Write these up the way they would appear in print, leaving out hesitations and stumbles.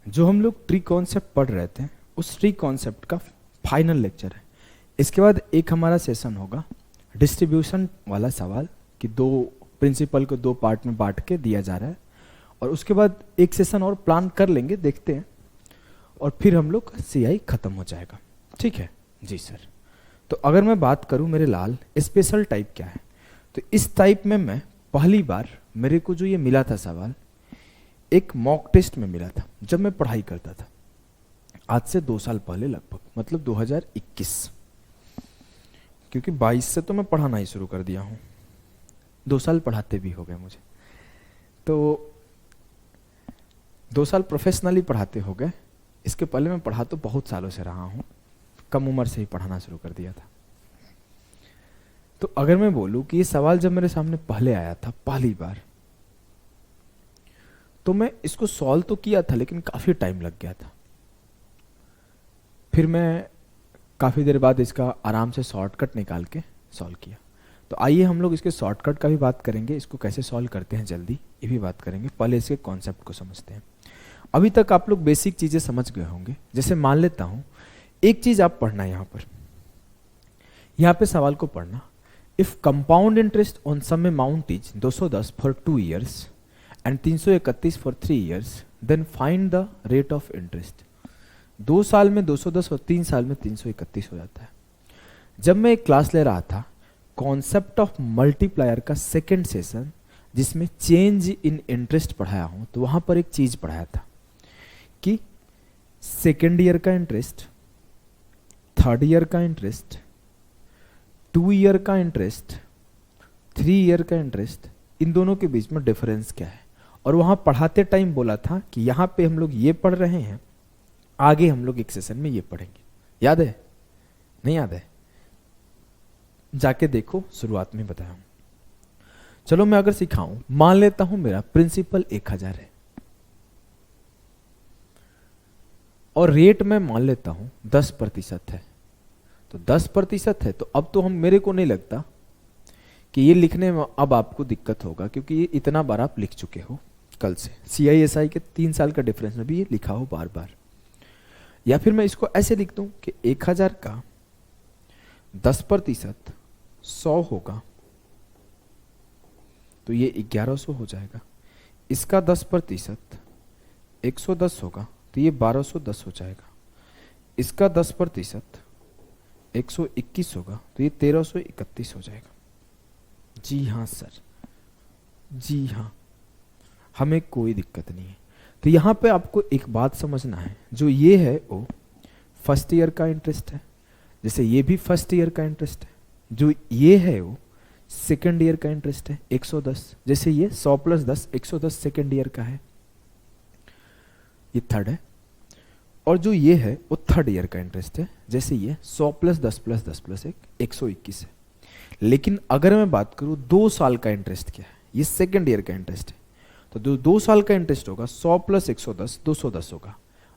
जो हम लोग ट्री कॉन्सेप्ट पढ़ रहे थे उस ट्री कॉन्सेप्ट का फाइनल लेक्चर है। इसके बाद एक हमारा सेशन होगा डिस्ट्रीब्यूशन वाला सवाल कि दो प्रिंसिपल को दो पार्ट में बांट के दिया जा रहा है, और उसके बाद एक सेशन और प्लान कर लेंगे, देखते हैं, और फिर हम लोग सीआई खत्म हो जाएगा। ठीक है जी सर। तो अगर मैं बात करूं मेरे लाल स्पेशल टाइप क्या है, तो इस टाइप में मैं पहली बार मेरे को जो ये मिला था सवाल एक मॉक टेस्ट में मिला था जब मैं पढ़ाई करता था, आज से 2 साल पहले लगभग, मतलब 2021, क्योंकि 22 से तो मैं पढ़ाना ही शुरू कर दिया हूँ, 2 साल पढ़ाते भी हो गए मुझे, तो 2 साल प्रोफेशनली पढ़ाते हो गए। इसके पहले मैं पढ़ा तो बहुत सालों से रहा हूँ, कम उम्र से ही पढ़ाना शुरू कर दिया था। तो अगर मैं बोलूँ कि ये सवाल जब मेरे सामने पहले आया था पहली बार, तो मैं इसको सॉल्व तो किया था लेकिन काफ़ी टाइम लग गया था। फिर मैं काफ़ी देर बाद इसका आराम से शॉर्टकट निकाल के सॉल्व किया। तो आइए हम लोग इसके शॉर्टकट का भी बात करेंगे, इसको कैसे सॉल्व करते हैं जल्दी ये भी बात करेंगे। पहले इसके कॉन्सेप्ट को समझते हैं। अभी तक आप लोग बेसिक चीज़ें समझ गए होंगे। जैसे मान लेता हूँ एक चीज़ आप पढ़ना है, यहाँ पे सवाल को पढ़ना, if compound interest on sum amount is 210 for 2 years and 331 for 3 years, then find the rate of interest. 2 साल में 210 और 3 साल में 331 हो जाता है। जब मैं एक क्लास ले रहा था कॉन्सेप्ट ऑफ मल्टीप्लायर का सेकेंड सेशन, जिसमें चेंज इन इंटरेस्ट पढ़ाया हूं, तो वहां पर एक चीज पढ़ाया था कि सेकेंड ईयर का इंटरेस्ट, थर्ड ईयर का इंटरेस्ट, 2 ईयर का इंटरेस्ट, 3 ईयर का इंटरेस्ट, इन दोनों के बीच में डिफरेंस क्या है। और वहां पढ़ाते टाइम बोला था कि यहां पे हम लोग ये पढ़ रहे हैं, आगे हम लोग एक सेशन में ये पढ़ेंगे। याद है? नहीं याद है? जाके देखो, शुरुआत में बताया हूं। चलो मैं अगर सिखाऊं, मान लेता हूं मेरा प्रिंसिपल 1000 है और रेट में मान लेता हूं 10% है, तो 10% है, तो अब तो हम, मेरे को नहीं लगता कि ये लिखने में अब आपको दिक्कत होगा, क्योंकि ये इतना बार आप लिख चुके हो कल से। CISI के 3 साल का डिफरेंस में भी ये लिखा हो बार बार। या फिर मैं इसको ऐसे लिख दूं कि 1000 का 10% 100 होगा, तो ये 1100 हो जाएगा। इसका 10% 110 होगा, तो ये 1210 हो जाएगा। इसका 10% 121 होगा, तो ये 1331 हो जाएगा। जी हाँ सर, जी हाँ, हमें कोई दिक्कत नहीं है। तो यहाँ पे आपको एक बात समझना है, जो ये है वो फर्स्ट ईयर का इंटरेस्ट है, जैसे ये भी फर्स्ट ईयर का इंटरेस्ट है। जो ये है वो सेकेंड ईयर का इंटरेस्ट है 110, जैसे ये 100 + 10 110 सेकेंड ईयर का है, ये थर्ड है। और जो ये है वो थर्ड ईयर का इंटरेस्ट है, जैसे ये 100 + 10 + 10 + 1 121 है। लेकिन अगर मैं बात करूं 2 साल का इंटरेस्ट क्या है, ये सेकेंड ईयर का इंटरेस्ट है, तो जो 2 साल का इंटरेस्ट होगा 100 + 110 210 होगा।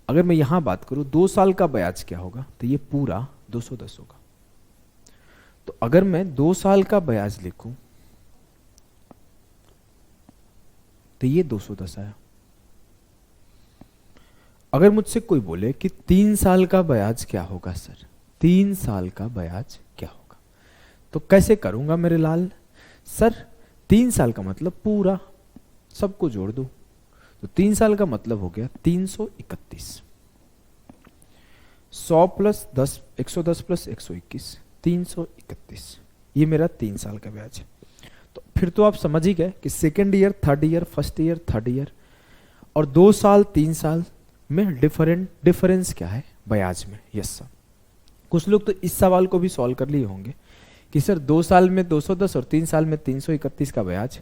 अगर मैं यहां बात करूं 2 साल का ब्याज क्या होगा, तो ये पूरा 210 होगा। तो अगर मैं 2 साल का ब्याज लिखूं तो ये 210 आया। अगर मुझसे कोई बोले कि 3 साल का ब्याज क्या होगा सर, 3 साल का ब्याज क्या होगा, तो कैसे करूंगा मेरे लाल? सर 3 साल का मतलब पूरा सबको जोड़ दो, तो 3 साल का मतलब हो गया 331। 100 + 10 110 + 121 331, ये मेरा 3 साल का ब्याज है। तो फिर तो आप समझ ही गए कि second year, third year, first year, third year और 2 साल 3 साल में डिफरेंस क्या है ब्याज में। Yes sir. कुछ लोग तो इस सवाल को भी सॉल्व कर लिए होंगे कि सर 2 साल में 210 और 3 साल में 331 का ब्याज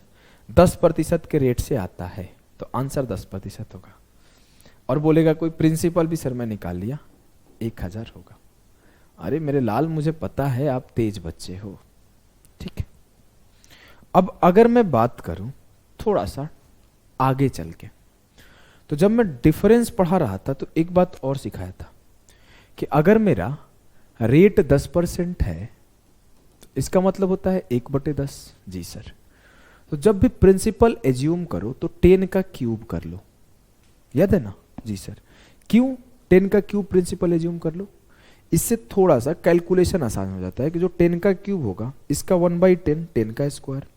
10% के रेट से आता है, तो आंसर 10% होगा। और बोलेगा कोई प्रिंसिपल भी सर मैं निकाल लिया 1000 होगा। अरे मेरे लाल, मुझे पता है आप तेज बच्चे हो, ठीक है। अब अगर मैं बात करूं थोड़ा सा आगे चल के, तो जब मैं डिफरेंस पढ़ा रहा था तो एक बात और सिखाया था कि अगर मेरा रेट 10% है तो इसका मतलब होता है 1/10। जी सर। तो जब भी प्रिंसिपल एज्यूम करो तो 10 का क्यूब कर लो, याद है ना, जी सर, क्यों? 10 का क्यूब प्रिंसिपल एज्यूम कर लो, इससे थोड़ा सा कैलकुलेशन आसान हो जाता है कि जो 10 का क्यूब होगा इसका 1/10 10 का स्क्वायर,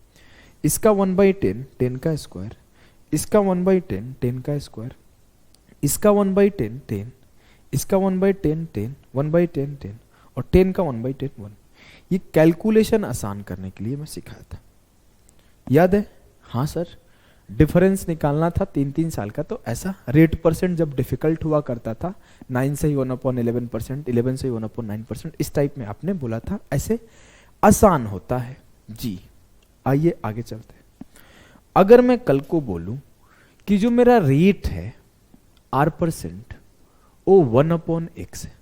इसका 1/10 10 का स्क्वायर, इसका 1/10 10 का स्क्वायर, इसका 1/10 10, इसका 1/10 10, 1/10 10 और 10 का 1/10 1। ये कैलकुलेशन आसान करने के लिए मैं सिखाया था, याद है? हाँ सर, डिफरेंस निकालना था 3-3 साल का, तो ऐसा रेट परसेंट जब डिफिकल्ट हुआ करता था 9 से ही 1/11%, 11 से ही 1/9%, इस टाइप में आपने बोला था, ऐसे आसान होता है जी। आइए आगे चलते हैं। अगर मैं कल को बोलूं कि जो मेरा रेट है R% वो 1/x है,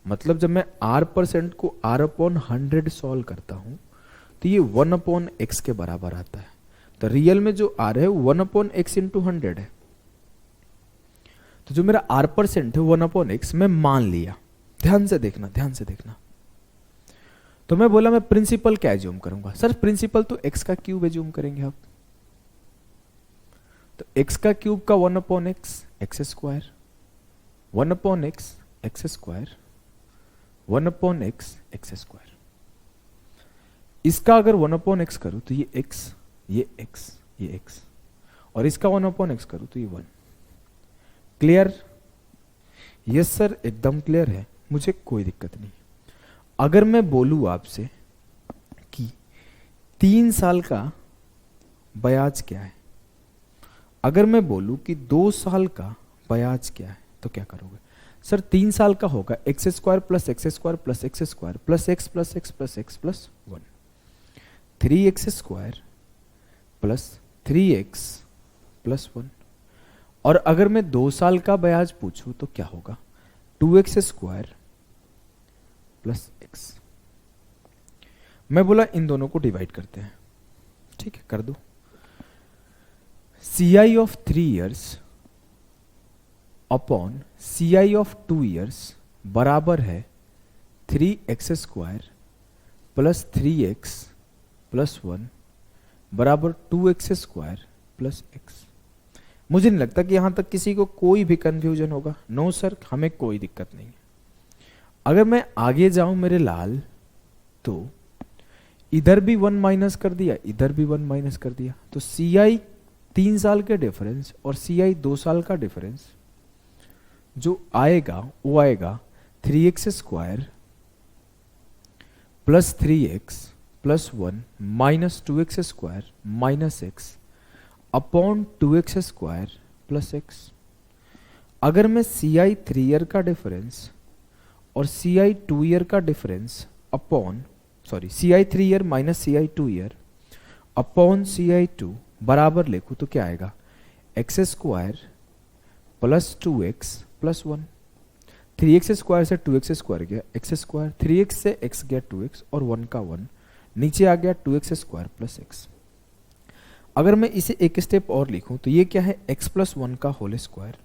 मतलब जब मैं R% को R/100 सॉल्व करता हूं तो ये 1/x के बराबर आता है। तो रियल में जो R है वो 1/x इंटू 100 है। तो जो मेरा R% है 1/x मैं मान लिया। ध्यान से देखना, ध्यान से देखना। तो मैं बोला मैं प्रिंसिपल क्या एज्यूम करूंगा? सर प्रिंसिपल तो x का क्यूब एज्यूम करेंगे आप। तो x का क्यूब का 1/x x square, 1/x x square, 1/x x square. इसका अगर 1/x करूं तो ये x, ये x, ये x, और इसका 1/x करूं तो ये 1। क्लियर? यस सर, एकदम क्लियर है, मुझे कोई दिक्कत नहीं। अगर मैं बोलूं आपसे कि 3 साल का ब्याज क्या है, अगर मैं बोलूं कि 2 साल का ब्याज क्या है, तो क्या करोगे? सर 3 साल का होगा x square plus x square plus x square plus x plus x plus x plus 1, 3x square plus 3x plus 1। और अगर मैं 2 साल का ब्याज पूछूं तो क्या होगा? 2x square plus x। मैं बोला इन दोनों को डिवाइड करते हैं, ठीक है, कर दो। CI of 3 years upon CI of 2 years बराबर है 3x square plus 3x plus 1 बराबर 2x स्क्वायर प्लस x। मुझे नहीं लगता कि यहां तक किसी को कोई भी कंफ्यूजन होगा। नो सर, हमें कोई दिक्कत नहीं है। अगर मैं आगे जाऊं मेरे लाल, तो इधर भी 1 माइनस कर दिया, इधर भी 1 माइनस कर दिया, तो CI 3 साल के डिफरेंस और CI 2 साल का डिफरेंस जो आएगा वो आएगा 3x square plus 3x plus 1 minus 2x square minus x upon 2x square plus x। अगर मैं CI 3 ईयर का डिफरेंस और CI 2 ईयर का difference upon CI 3 year minus CI 2 year upon CI 2 बराबर लिखूं तो क्या आएगा? X square plus 2x plus 1। 3x square से 2x स्क्वायर गया एक्स स्क्वायर, 3x से x गया 2x और 1 का 1 नीचे आ गया 2x स्क्वायर प्लस x। अगर मैं इसे एक स्टेप और लिखूं तो ये क्या है? x प्लस 1 का होल स्क्वायर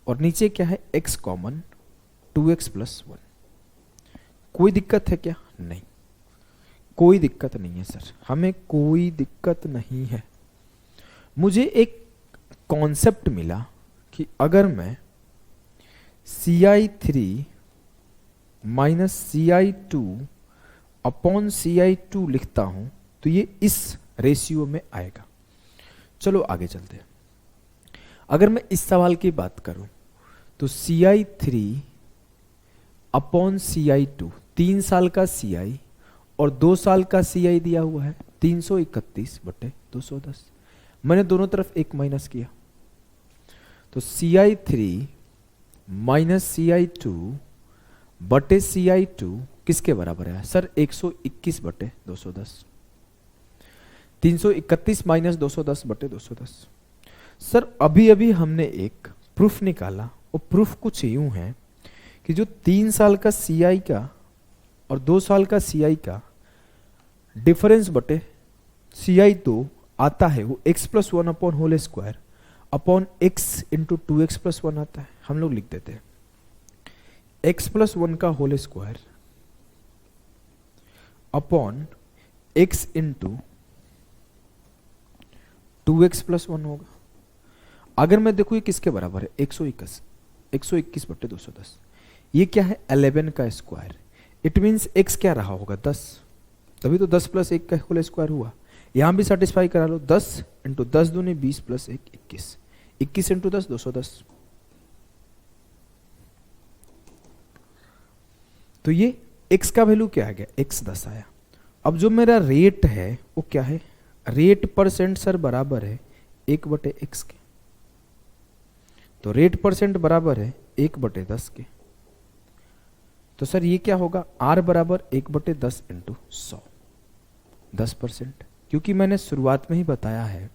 और नीचे क्या है? x common 2x plus 1। कोई दिक्कत है क्या? नहीं, कोई दिक्कत नहीं है सर, हमें कोई दिक्कत नहीं है। मुझे एक कॉन्सेप्ट मिला कि अगर मैं CI 3 minus CI 2 upon CI 2 लिखता हूं तो ये इस रेशियो में आएगा। चलो आगे चलते हैं। अगर मैं इस सवाल की बात करूं तो CI 3 अपॉन CI 2, 3 साल का CI और 2 साल का CI दिया हुआ है 331/210। मैंने दोनों तरफ 1 माइनस किया, तो CI 3 माइनस CI 2 बटे CI 2 किसके बराबर है? सर 121/210। 331 माइनस 210/210। सर अभी अभी हमने एक प्रूफ निकाला, और प्रूफ कुछ यूं है कि जो 3 साल का CI का और 2 साल का CI का डिफरेंस बटे CI 2 आता है वो x plus 1 upon whole square upon x into 2x plus 1 आता है। हम लोग लिख देते हैं x प्लस 1 का whole square upon x into 2x plus 1 होगा। अगर मैं देखूँ ये किसके बराबर है, 121/210। ये क्या है, 11 का स्क्वायर। इट मीन्स x क्या रहा होगा, 10, तभी तो 10 + 1 का होल स्क्वायर हुआ। यहाँ भी सेटिस्फाई करा लो, 10 × 10 दूनी 20 + 1 21, 21 × 10 210। तो ये x का वैल्यू क्या आ गया, x 10 आया। अब जो मेरा रेट है वो क्या है, रेट % सर बराबर है 1/x के। तो रेट % बराबर है 1/10 के। तो सर ये क्या होगा, r बराबर 1/10 × 100, 10%। क्योंकि मैंने शुरुआत में ही बताया है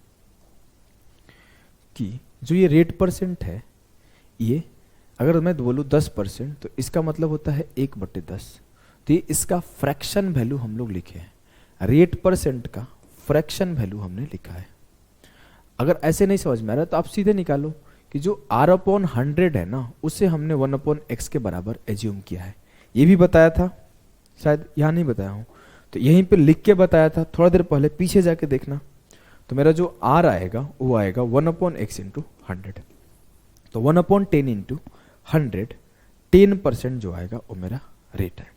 कि जो ये रेट % है, ये अगर मैं बोलूँ 10%, तो इसका मतलब होता है 1/10। तो ये इसका फ्रैक्शन वैल्यू हम लोग लिखे हैं, रेट % का फ्रैक्शन वैल्यू हमने लिखा है। अगर ऐसे नहीं समझ में आ रहा तो आप सीधे निकालो कि जो r/100 है ना, उसे हमने 1/x के बराबर एज्यूम किया है। ये भी बताया था, शायद यहाँ नहीं बताया हूँ, तो यहीं पे लिख के बताया था थोड़ा देर पहले, पीछे जाके देखना। तो मेरा जो r आएगा वो आएगा 1/x × 100। तो 1/10 × 100, 10% जो आएगा वो मेरा रेट आएगा।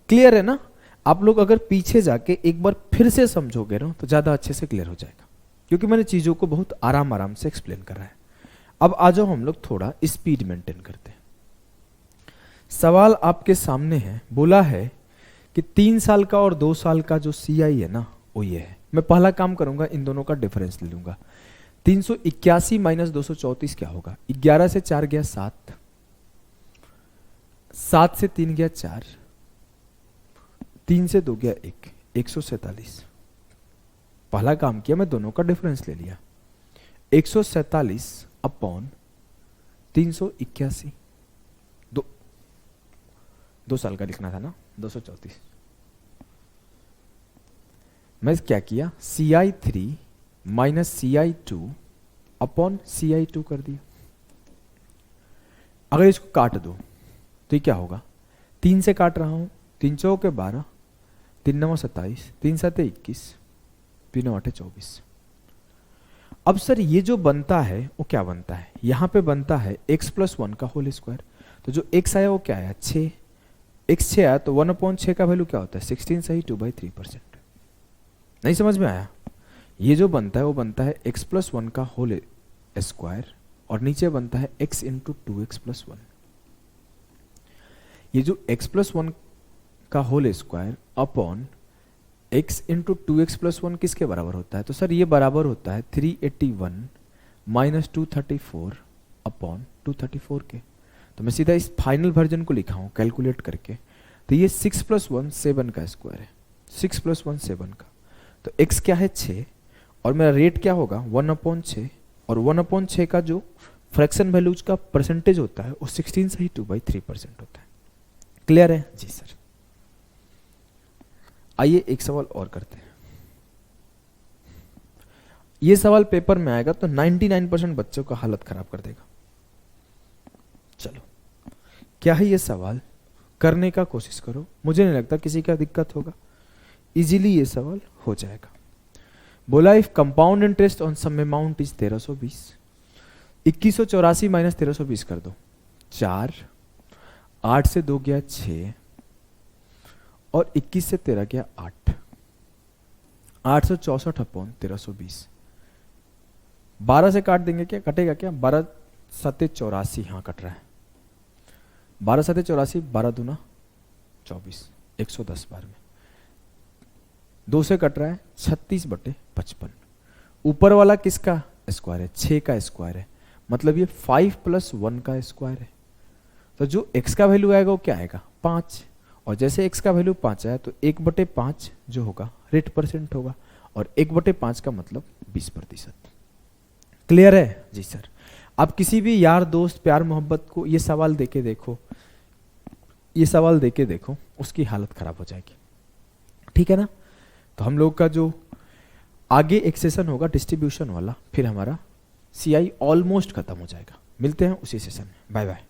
क्लियर है ना? आप लोग अगर पीछे जाके एक बार फिर से समझोगे ना तो ज़्यादा अच्छे से क्लियर हो जाएगा, क्योंकि मैंने चीज़ों को बहुत आराम से एक्सप्लेन करा है। अब आ जाओ हम लोग थोड़ा स्पीड मेंटेन करते हैं। सवाल आपके सामने है, बोला है कि 3 साल का और 2 साल का जो CI है ना, वो ये है। मैं पहला काम करूंगा, इन दोनों का डिफरेंस ले लूंगा। 381 - 234 क्या होगा, 11 से 4 गया 7, 7 से 3 गया 4, 3 से 2 गया 1, 147। पहला काम किया, मैं दोनों का डिफरेंस ले लिया, 147/381। 2 साल का लिखना था ना, 234। मैं क्या किया, CI3 - CI2/CI2 कर दिया। अगर इसको काट दो तो ये क्या होगा, 3 से काट रहा हूं, 3 चौके 12, 3 9 27, 3 7 21, 3 8 24। अब सर ये जो बनता है वो क्या बनता है, यहां पे बनता है x + 1 का होल स्क्वायर। तो जो x आया वो क्या आया, 6। x 6 आया तो 1/6 का वैल्यू क्या होता है, 16 सही, 2/3%। नहीं समझ में आया? ये जो बनता है वो बनता है x + 1 का होल स्क्वायर, और नीचे बनता है x × 2x + 1। ये जो x + 1 का whole square upon x × 2x + 1 किसके बराबर होता है, तो सर ये बराबर होता है 381 - 234/234 के। तो मैं सीधा इस फाइनल वर्जन को लिखा हूं कैलकुलेट करके। तो ये 6 + 1 7 का स्क्वायर है, 6 + 1 7 का। तो x क्या है 6, और मेरा रेट क्या होगा 1/6, और 1/6 का जो फ्रैक्शन वैल्यूज का परसेंटेज होता है वो 16 सही 2/3% होता है। क्लियर है? जी सर। आइए एक सवाल और करते हैं। ये सवाल पेपर में आएगा तो 99% बच्चों का हालत खराब कर देगा। चलो, क्या है ये सवाल, करने का कोशिश करो, मुझे नहीं लगता किसी का दिक्कत होगा, इजीली ये सवाल हो जाएगा। बोला if compound interest on sum amount is 1320, 2184 - 1320 कर दो, 4, 8 से 2 गया 6, और 21 से 13 गया 8, 864/1320। 12 से काट देंगे क्या, कटेगा क्या, 12 7 84, हाँ कट रहा है, 12 7 84, 12 दूना 24, 110 बार में। 2 से कट रहा है 36/55। ऊपर वाला किसका स्क्वायर है, 6 का स्क्वायर है, मतलब ये 5 + 1 का स्क्वायर है। तो जो x का वैल्यू आएगा वो क्या आएगा, 5, और जैसे x का वैल्यू 5 आया तो 1/5 जो होगा रेट % होगा, और 1/5 का मतलब 20%। क्लियर है? जी सर। आप किसी भी यार दोस्त प्यार मोहब्बत को ये सवाल देके देखो, ये सवाल देके देखो, उसकी हालत खराब हो जाएगी। ठीक है ना? तो हम लोग का जो आगे एक सेशन होगा डिस्ट्रीब्यूशन वाला, फिर हमारा CI ऑलमोस्ट खत्म हो जाएगा। मिलते हैं उसी सेशन में, बाय बाय।